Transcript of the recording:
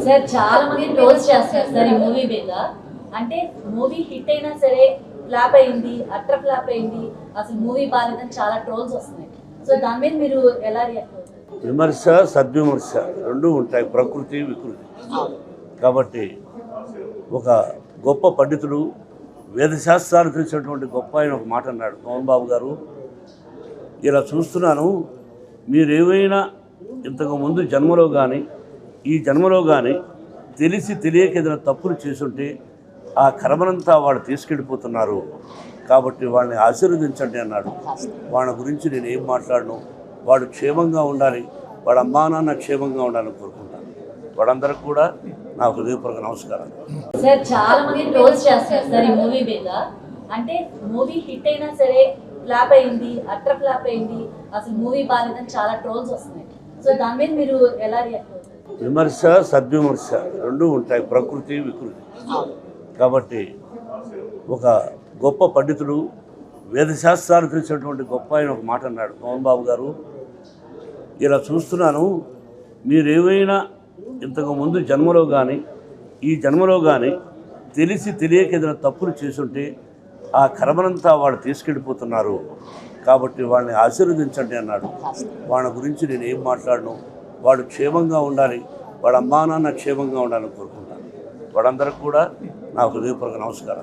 Sir చాలా మంది trolls చేస్తారు సార్ ఈ మూవీ మీద. అంటే మూవీ హిట్ అయినా సరే ఫ్లాప్ అయింది, అట్ర ఫ్లాప్ అయింది, అసలు మూవీ బాగాలేదని చాలా ట్రోల్స్ వస్తున్నాయి. సో దాని మీద మీరు ఎలా రియాక్ట్ అవుతారు? విమర్శ సద్విమర్శ రెండూ ఉంటాయి, ప్రకృతి వికృతి. కాబట్టి ఒక గొప్ప పండితుడు, వేదశాస్త్రాలు తెలిసినటువంటి గొప్ప ఆయన ఒక మాట అన్నాడు, మోహన్ బాబు గారు, ఇలా చూస్తున్నాను, మీరేమైనా ఇంతకు ముందు జన్మలో కానీ ఈ జన్మలో కానీ తెలిసి తెలియక ఏదైనా తప్పులు చేసుంటే ఆ కర్మనంతా వాడు తీసుకెళ్ళిపోతున్నారు, కాబట్టి వాడిని ఆశీర్వదించండి అన్నాడు. వాళ్ళ గురించి నేను ఏం మాట్లాడను, వాడు క్షేమంగా ఉండాలి, వాడు అమ్మా నాన్న క్షేమంగా ఉండాలని కోరుకుంటాను. వాడందరికి కూడా నా హృదయపూర్వక నమస్కారం. సార్ చాలా మంది ట్రోల్స్ చేస్తారు సార్ ఈ మూవీ మీద. అంటే మూవీ హిట్ అయినా సరే ఫ్లాప్ అయింది, అట్ర ఫ్లాప్ అయింది, అసలు మూవీ బాగాలేదని చాలా ట్రోల్స్ వస్తున్నాయి. సో దాని మీద మీరు ఎలా రియాక్ట్ అవుతారు? విమర్శ సద్విమర్శ రెండూ ఉంటాయి, ప్రకృతి వికృతి. కాబట్టి ఒక గొప్ప పండితుడు, వేదశాస్త్రాలు తెలిసినటువంటి గొప్ప ఆయన ఒక మాట అన్నాడు, మోహన్ బాబు గారు, ఇలా చూస్తున్నాను, మీరేమైనా ఇంతకు ముందు జన్మలో కానీ ఈ జన్మలో కానీ తెలిసి తెలియక ఏదైనా తప్పులు చేసుంటే ఆ కర్మనంతా వాడు తీసుకెళ్ళిపోతున్నారు, కాబట్టి వాడిని ఆశీర్వదించండి అన్నాడు. వాళ్ళ గురించి నేను ఏం మాట్లాడను, వాడు క్షేమంగా ఉండాలి, వాడు అమ్మా నాన్న క్షేమంగా ఉండాలని కోరుకుంటాను. వాడందరికి కూడా నా హృదయపూర్వక నమస్కారం.